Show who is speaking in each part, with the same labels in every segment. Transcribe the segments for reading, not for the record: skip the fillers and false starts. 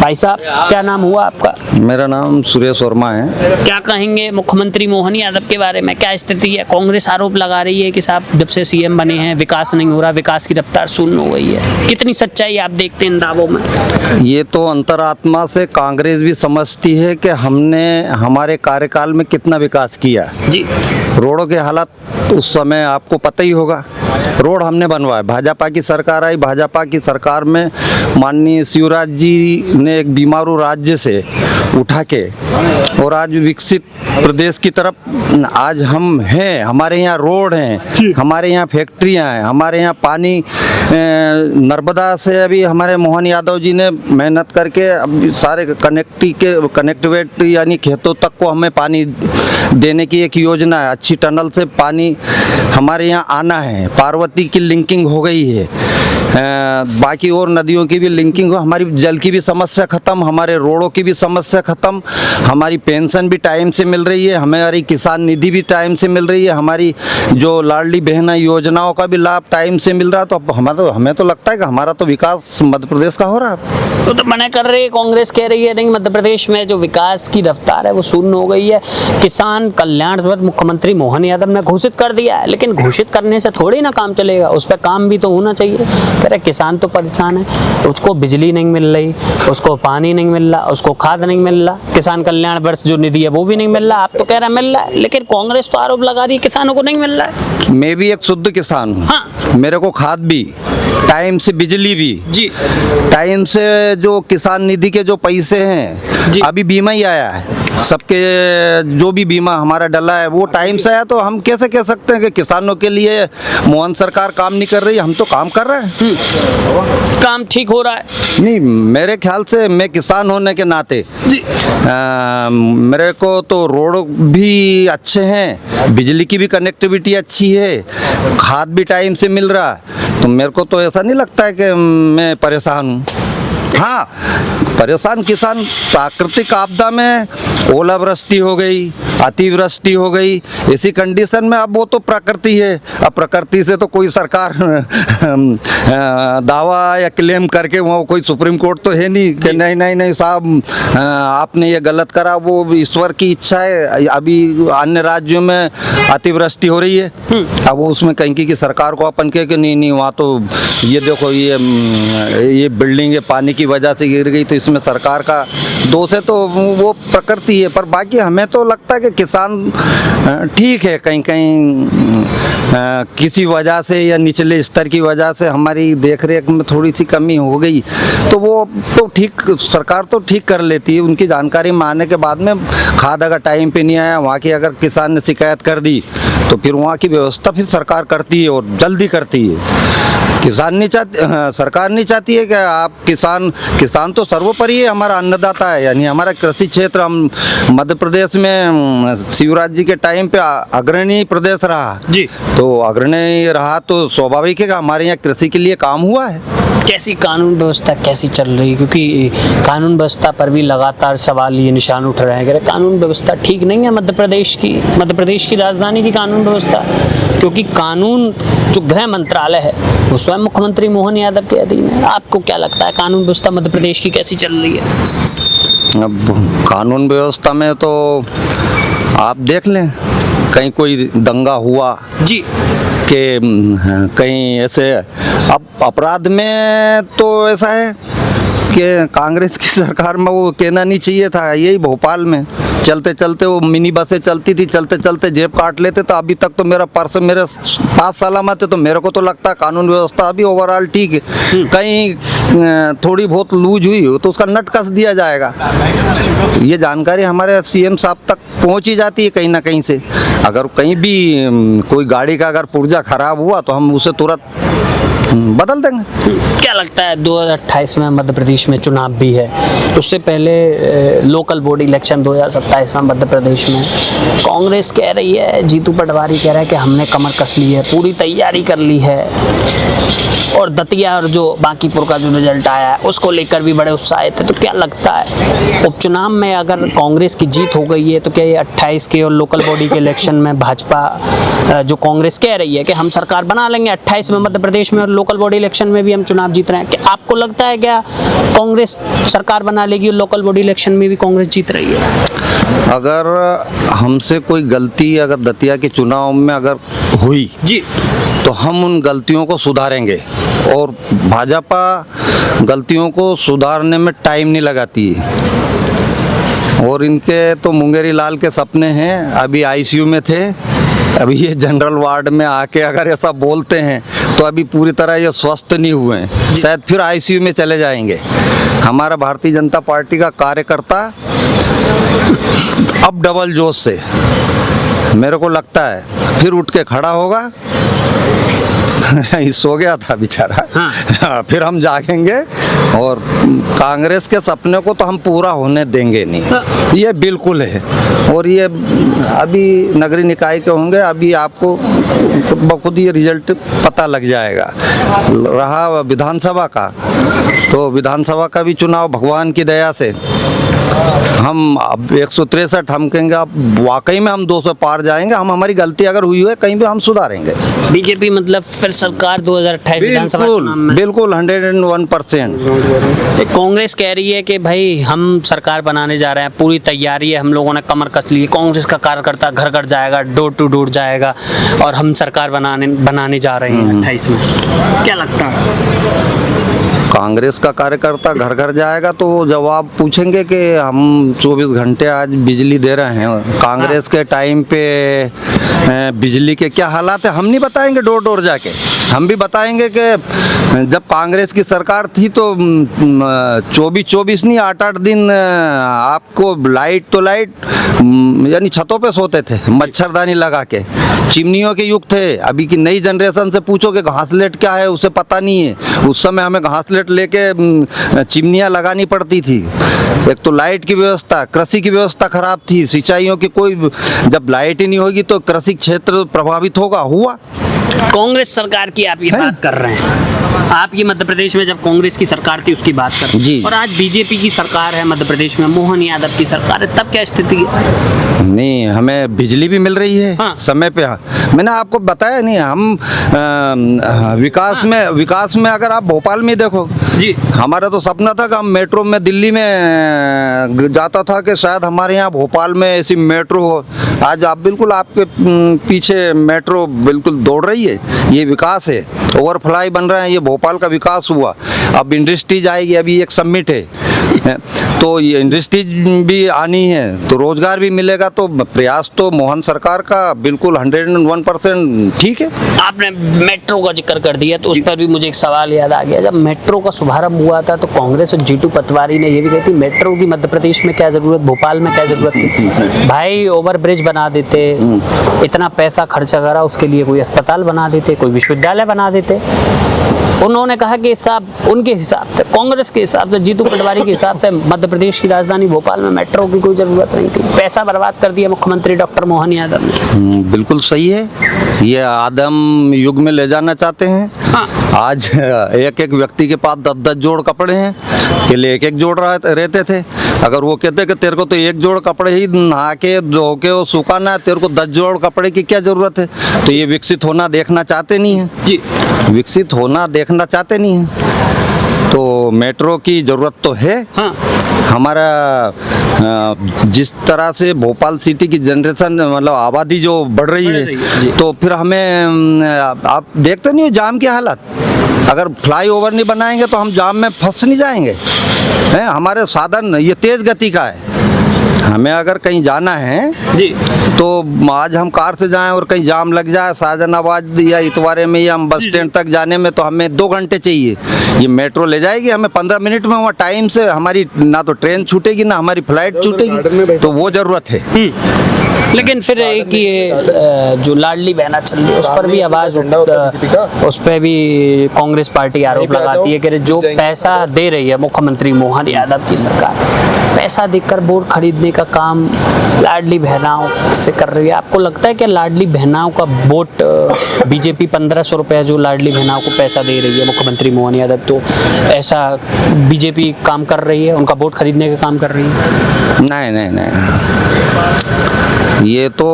Speaker 1: भाई साहब, क्या नाम हुआ आपका?
Speaker 2: मेरा नाम सुरेश वर्मा है।
Speaker 1: क्या कहेंगे मुख्यमंत्री मोहन यादव के बारे में? क्या स्थिति है? कांग्रेस आरोप लगा रही है कि साहब जब से सीएम बने हैं विकास नहीं हो रहा, विकास की रफ्तार शून्य हो गई है। कितनी सच्चाई आप देखते हैं इन दावों में?
Speaker 2: ये तो अंतरात्मा से कांग्रेस भी समझती है कि हमने हमारे कार्यकाल में कितना विकास किया।
Speaker 1: जी,
Speaker 2: रोडों के हालात उस समय आपको पता ही होगा। रोड हमने बनवाए, भाजपा की सरकार आई, भाजपा की सरकार में माननीय शिवराज जी ने एक बीमारू राज्य से उठा के और आज विकसित प्रदेश की तरफ आज हम हैं। हमारे यहाँ रोड हैं, हमारे यहाँ फैक्ट्रियाँ हैं, हमारे यहाँ पानी नर्मदा से अभी हमारे मोहन यादव जी ने मेहनत करके अब सारे कनेक्टिविटी यानी खेतों तक को हमें पानी देने की एक योजना है। अच्छी टनल से पानी हमारे यहाँ आना है, पार्वती की लिंकिंग हो गई है, बाकी और नदियों की भी लिंकिंग हो, हमारी जल की भी समस्या खत्म, हमारे रोडों की भी समस्या खत्म, हमारी पेंशन भी टाइम से मिल रही है, हमारी किसान निधि भी टाइम से मिल रही है, हमारी जो लाडली बहना योजनाओं का भी लाभ टाइम से मिल रहा है। तो हमें तो लगता है कि हमारा तो विकास मध्य प्रदेश का हो रहा है।
Speaker 1: तो मना कर रही है, कांग्रेस कह रही है नहीं मध्य प्रदेश में जो विकास की रफ्तार है वो शून्य हो गई है। किसान कल्याण मुख्यमंत्री मोहन यादव ने घोषित कर दिया है, लेकिन घोषित करने से थोड़ी ना काम चलेगा, उस पर काम भी तो होना चाहिए। कह रहे किसान तो परेशान है, उसको बिजली नहीं मिल रही, उसको पानी नहीं मिल रहा, उसको खाद नहीं मिल रहा, किसान कल्याण वर्ष जो निधि है वो भी नहीं मिल रहा। आप तो कह रहे हैं मिल रहा है, लेकिन कांग्रेस तो आरोप लगा रही है किसानों को नहीं मिल रहा है।
Speaker 2: मैं भी एक शुद्ध किसान हूँ।
Speaker 1: हाँ।
Speaker 2: मेरे को खाद भी टाइम से, बिजली भी
Speaker 1: जी,
Speaker 2: टाइम से, जो किसान निधि के जो पैसे हैं, अभी बीमा ही आया है सबके, जो भी बीमा हमारा डला है वो टाइम से आया। तो हम कैसे कह सकते हैं कि किसानों के लिए मोहन सरकार काम नहीं कर रही? हम तो काम कर रहे हैं।
Speaker 1: काम ठीक हो रहा है?
Speaker 2: नहीं, मेरे ख्याल से मैं किसान होने के नाते
Speaker 1: जी,
Speaker 2: मेरे को तो रोड भी अच्छे हैं, बिजली की भी कनेक्टिविटी अच्छी है, खाद भी टाइम से मिल रहा है, तो मेरे को तो ऐसा नहीं लगता है कि मैं परेशान हूँ। हाँ, परेशान किसान प्राकृतिक आपदा में ओलावृष्टि हो गई, अतिवृष्टि हो गई, ऐसी कंडीशन में अब वो तो प्रकृति है। अब प्रकृति से तो कोई सरकार दावा या क्लेम करके वो कोई सुप्रीम कोर्ट तो है नहीं कि नहीं नहीं नहीं साहब आपने ये गलत करा। वो ईश्वर की इच्छा है। अभी अन्य राज्यों में अतिवृष्टि हो रही है, अब वो उसमें कहीं की सरकार को अपन कहे कि नहीं नहीं वहाँ तो ये देखो ये बिल्डिंग है पानी की वजह से गिर गई, तो इसमें सरकार का दोष है, तो वो प्रकृति है। पर बाकी हमें तो लगता है कि किसान ठीक है, कहीं कहीं किसी वजह से या निचले स्तर की वजह से हमारी देखरेख में थोड़ी सी कमी हो गई, तो वो तो ठीक, सरकार तो ठीक कर लेती है। उनकी जानकारी में आने के बाद में खाद अगर टाइम पे नहीं आया, वहाँ की अगर किसान ने शिकायत कर दी तो फिर वहाँ की व्यवस्था फिर सरकार करती है और जल्दी करती है। किसान नहीं चाहती, सरकार नहीं चाहती है कि आप किसान तो सर्वोपरि है, हमारा अन्नदाता है, यानी हमारा कृषि क्षेत्र। हम मध्य प्रदेश में शिवराज जी के टाइम पे अग्रणी प्रदेश रहा
Speaker 1: जी,
Speaker 2: तो अग्रणी रहा तो स्वाभाविक है कि हमारे यहाँ कृषि के लिए काम हुआ है।
Speaker 1: कैसी कानून व्यवस्था कैसी चल रही है? क्योंकि कानून व्यवस्था पर भी लगातार सवाल ये निशान उठ रहे हैं कि कानून व्यवस्था ठीक नहीं है मध्य प्रदेश की राजधानी की कानून व्यवस्था। क्योंकि कानून जो गृह मंत्रालय है वो स्वयं मुख्यमंत्री मोहन यादव के अधीन है। आपको क्या लगता है कानून व्यवस्था मध्य प्रदेश की कैसी चल रही है?
Speaker 2: अब कानून व्यवस्था में तो आप देख लें, कहीं कोई दंगा हुआ
Speaker 1: जी,
Speaker 2: कि कहीं ऐसे, अब अपराध में तो ऐसा है कि कांग्रेस की सरकार में वो कहना नहीं चाहिए था। यही भोपाल में चलते चलते वो मिनी बसें चलती थी, चलते चलते जेब काट लेते, तो अभी तक तो मेरा पर्स मेरे पास सलामत है। तो मेरे को तो लगता है कानून व्यवस्था अभी ओवरऑल ठीक है। कहीं थोड़ी बहुत लूज हुई हो तो उसका नट कस दिया जाएगा। ये जानकारी हमारे सीएम साहब तक पहुंच ही जाती है कहीं ना कहीं से। अगर कहीं भी कोई गाड़ी का अगर पुर्जा खराब हुआ तो हम उसे तुरंत बदल देंगे।
Speaker 1: क्या लगता है 2028 में मध्य प्रदेश में चुनाव भी है, उससे पहले लोकल बॉडी इलेक्शन 2027 में मध्य प्रदेश में कांग्रेस कह रही है, जीतू पटवारी कह रहा है कि हमने कमर कस ली है, पूरी तैयारी कर ली है, और दतिया और जो बांकीपुर का जो रिजल्ट आया है उसको लेकर भी बड़े उत्साहित है। तो क्या लगता है उपचुनाव में अगर कांग्रेस की जीत हो गई है तो क्या ये 28 के और लोकल बॉडी के इलेक्शन में भाजपा जो कांग्रेस कह रही है कि हम सरकार बना लेंगे 28 में मध्य प्रदेश में और लोकल बॉडी इलेक्शन में भी हम चुनाव जीत रहे हैं, क्या आपको लगता है क्या कांग्रेस सरकार बना लेगी और लोकल बॉडी इलेक्शन में भी कांग्रेस जीत रही है?
Speaker 2: अगर हमसे कोई गलती अगर दतिया के चुनाव में अगर हुई
Speaker 1: जी,
Speaker 2: तो हम उन गलतियों को सुधारेंगे, और भाजपा गलतियों को सुधारने में टाइम नहीं लगाती है। और इनके तो मुंगेरी लाल के सपने हैं, अभी आईसीयू में थे, अभी ये जनरल वार्ड में आके अगर ऐसा बोलते हैं तो अभी पूरी तरह ये स्वस्थ नहीं हुए हैं, शायद फिर आईसीयू में चले जाएंगे। हमारा भारतीय जनता पार्टी का कार्यकर्ता अब डबल जोश से मेरे को लगता है फिर उठ के खड़ा होगा। सो गया था बेचारा। हाँ, फिर हम जागेंगे और कांग्रेस के सपने को तो हम पूरा होने देंगे नहीं, ये बिल्कुल है। और ये अभी नगरीय निकाय के होंगे, अभी आपको बखुद ये रिजल्ट पता लग जाएगा। रहा विधानसभा का, तो विधानसभा का भी चुनाव भगवान की दया से हम अब 163 हम कहेंगे अब वाकई में हम 200 पार जाएंगे। हम हमारी गलती अगर हुई है कहीं भी हम सुधारेंगे।
Speaker 1: बीजेपी मतलब फिर सरकार 2028 विधानसभा चुनाव में?
Speaker 2: बिल्कुल 101%।
Speaker 1: कांग्रेस कह रही है कि भाई हम सरकार बनाने जा रहे हैं, पूरी तैयारी है, हम लोगों ने कमर कस ली है। कांग्रेस का कार्यकर्ता घर घर जाएगा, डोर टू डोर जाएगा और हम सरकार बनाने जा रहे हैं 28 में। क्या लगता है?
Speaker 2: कांग्रेस का कार्यकर्ता घर घर जाएगा तो वो जवाब पूछेंगे कि हम 24 घंटे आज बिजली दे रहे हैं, कांग्रेस के टाइम पे बिजली के क्या हालात है हम नहीं बताएंगे डोर डोर जाके। हम भी बताएंगे कि जब कांग्रेस की सरकार थी तो 24 नहीं 8-8 दिन आपको लाइट तो लाइट यानी छतों पे सोते थे मच्छरदानी लगा के, चिमनियों के युग थे। अभी की नई जनरेशन से पूछोगे घासलेट क्या है उसे पता नहीं है। उस समय हमें घासलेट लेके चिमनियाँ लगानी पड़ती थी। एक तो लाइट की व्यवस्था, कृषि की व्यवस्था खराब थी, सिंचाइयों की कोई, जब लाइट ही नहीं होगी तो कृषि क्षेत्र प्रभावित होगा। हुआ
Speaker 1: कांग्रेस सरकार की आप ये बात कर रहे हैं, आप ये मध्य प्रदेश में जब कांग्रेस की सरकार थी उसकी बात कर रहे हैं
Speaker 2: जी।
Speaker 1: और आज बीजेपी की सरकार है मध्य प्रदेश में, मोहन यादव की सरकार है, तब क्या स्थिति है?
Speaker 2: नहीं, हमें बिजली भी मिल रही है
Speaker 1: हाँ।
Speaker 2: समय पे। मैंने आपको बताया नहीं, हम विकास में अगर आप भोपाल में देखो
Speaker 1: जी,
Speaker 2: हमारा तो सपना था कि हम मेट्रो में दिल्ली में जाता था कि शायद हमारे यहाँ भोपाल में ऐसी मेट्रो हो। आज आप बिल्कुल आपके पीछे मेट्रो बिल्कुल दौड़ रही है। ये विकास है, ओवरफ्लाई बन रहे हैं, ये भोपाल का विकास हुआ। अब इंडस्ट्रीज आएगी, अभी एक समिट है तो ये इंडस्ट्रीज भी आनी है तो रोजगार भी मिलेगा। तो प्रयास तो मोहन सरकार का बिल्कुल 101% ठीक है।
Speaker 1: आपने मेट्रो का जिक्र कर दिया तो उस पर भी मुझे एक सवाल याद आ गया। जब मेट्रो का शुभारंभ हुआ था तो कांग्रेस और जीतू पटवारी ने ये भी कही थी मेट्रो की मध्य प्रदेश में क्या जरूरत, भोपाल में क्या जरूरत थी। भाई ओवर ब्रिज बना देते, इतना पैसा खर्चा करा उसके लिए कोई अस्पताल बना देते, कोई विश्वविद्यालय बना देते। उन्होंने कहा कि साहब उनके हिसाब से, कांग्रेस के हिसाब से, जीतू पटवारी के हिसाब से मध्य प्रदेश की राजधानी भोपाल में मेट्रो की कोई जरूरत नहीं थी। पैसा बर्बाद कर दिया मुख्यमंत्री डॉक्टर मोहन यादव ने।
Speaker 2: बिल्कुल सही है, ये आदम युग में ले जाना चाहते हैं।
Speaker 1: हाँ।
Speaker 2: आज एक एक व्यक्ति के पास 10-10 जोड़ कपड़े हैं, पहले एक जोड़ रहते थे। अगर वो कहते कि तेरे को तो एक जोड़ कपड़े ही नहा के धो के वो सुखाना है, तेरे को 10 जोड़ कपड़े की क्या जरूरत है। तो ये विकसित होना देखना चाहते नहीं है
Speaker 1: जी,
Speaker 2: विकसित होना देखना चाहते नहीं है। तो मेट्रो की जरूरत तो है।
Speaker 1: हाँ।
Speaker 2: हमारा जिस तरह से भोपाल सिटी की जनरेशन मतलब आबादी जो बढ़ रही है तो फिर हमें आप देखते नहीं हो जाम की हालत। अगर फ्लाईओवर नहीं बनाएंगे तो हम जाम में फंस नहीं जाएंगे हैं। हमारे साधन ये तेज गति का है। हमें अगर कहीं जाना है
Speaker 1: जी
Speaker 2: तो आज हम कार से जाएं और कहीं जाम लग जाए शाहजहानाबाद या इतवारे में या हम बस स्टैंड तक जाने में तो हमें 2 घंटे चाहिए। ये मेट्रो ले जाएगी हमें 15 मिनट में, वहाँ टाइम से हमारी ना तो ट्रेन छूटेगी ना हमारी फ्लाइट छूटेगी। तो वो जरूरत है।
Speaker 1: लेकिन फिर एक ये जो लाडली बहना चल रही है उस पर भी आवाज, उस पर भी कांग्रेस पार्टी आरोप लगाती है कि जो पैसा दे रही है मुख्यमंत्री मोहन यादव की सरकार, पैसा देकर वोट खरीदने का काम लाडली बहनाओं से कर रही है। आपको लगता है कि लाडली बहनाओं का वोट बीजेपी 1500 रुपया जो लाडली बहनाओं को पैसा दे रही है मुख्यमंत्री मोहन यादव, तो ऐसा बीजेपी काम कर रही है, उनका वोट खरीदने का काम कर रही है?
Speaker 2: नहीं नहीं नहीं, ये तो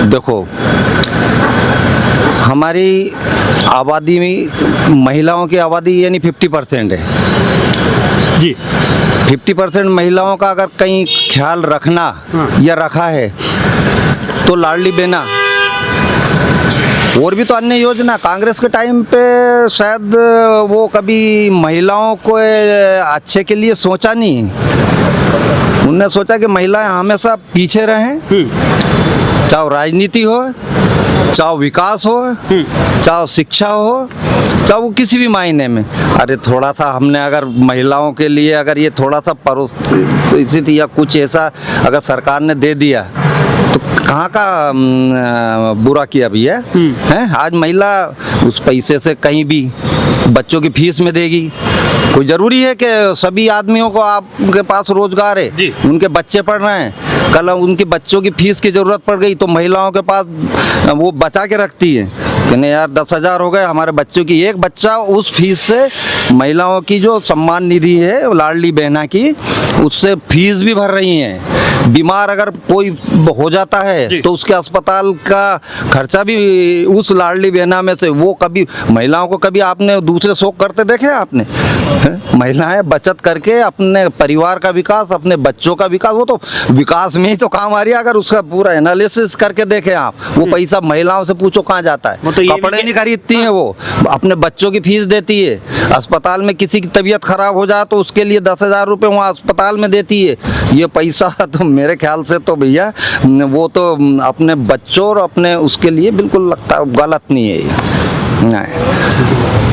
Speaker 2: देखो हमारी आबादी में महिलाओं की आबादी यानी 50% है
Speaker 1: जी।
Speaker 2: 50% महिलाओं का अगर कहीं ख्याल रखना या रखा है तो लाडली बहना और भी तो अन्य योजना कांग्रेस के टाइम पे शायद वो कभी महिलाओं को अच्छे के लिए सोचा नहीं। उनने सोचा कि महिलाएं हमेशा पीछे रहें, चाहे राजनीति हो, चाहे विकास हो, चाहे शिक्षा हो, चाहे वो किसी भी मायने में। अरे थोड़ा सा हमने अगर महिलाओं के लिए अगर ये थोड़ा सा परिस्थिति या कुछ ऐसा अगर सरकार ने दे दिया तो कहाँ का बुरा किया भैया हैं। आज महिला उस पैसे से कहीं भी बच्चों की फीस में देगी। कोई ज़रूरी है कि सभी आदमियों को आपके पास रोजगार है, उनके बच्चे पढ़ रहे हैं, कल उनके बच्चों की फीस की ज़रूरत पड़ गई तो महिलाओं के पास वो बचा के रखती है कि नहीं यार 10,000 हो गए हमारे बच्चों की, एक बच्चा उस फीस से महिलाओं की जो सम्मान निधि है लाडली बहना की उससे फीस भी भर रही हैं। बीमार अगर कोई हो जाता है तो उसके अस्पताल का खर्चा भी उस लाडली बहना में से वो कभी महिलाओं को कभी आपने दूसरे शौक करते देखे आपने? महिलाएं बचत करके अपने परिवार का विकास, अपने बच्चों का विकास, वो तो विकास में ही तो काम आ रही है। अगर उसका पूरा एनालिसिस करके देखें आप, वो पैसा महिलाओं से पूछो कहाँ जाता है।
Speaker 1: तो
Speaker 2: कपड़े नहीं खरीदती हैं, वो अपने बच्चों की फीस देती है। अस्पताल में किसी की तबीयत खराब हो जाए तो उसके लिए 10,000 रुपये वहाँ अस्पताल में देती है। ये पैसा तो मेरे ख्याल से तो भैया वो तो अपने बच्चों और अपने उसके लिए बिल्कुल लगता गलत नहीं है ये। नहीं।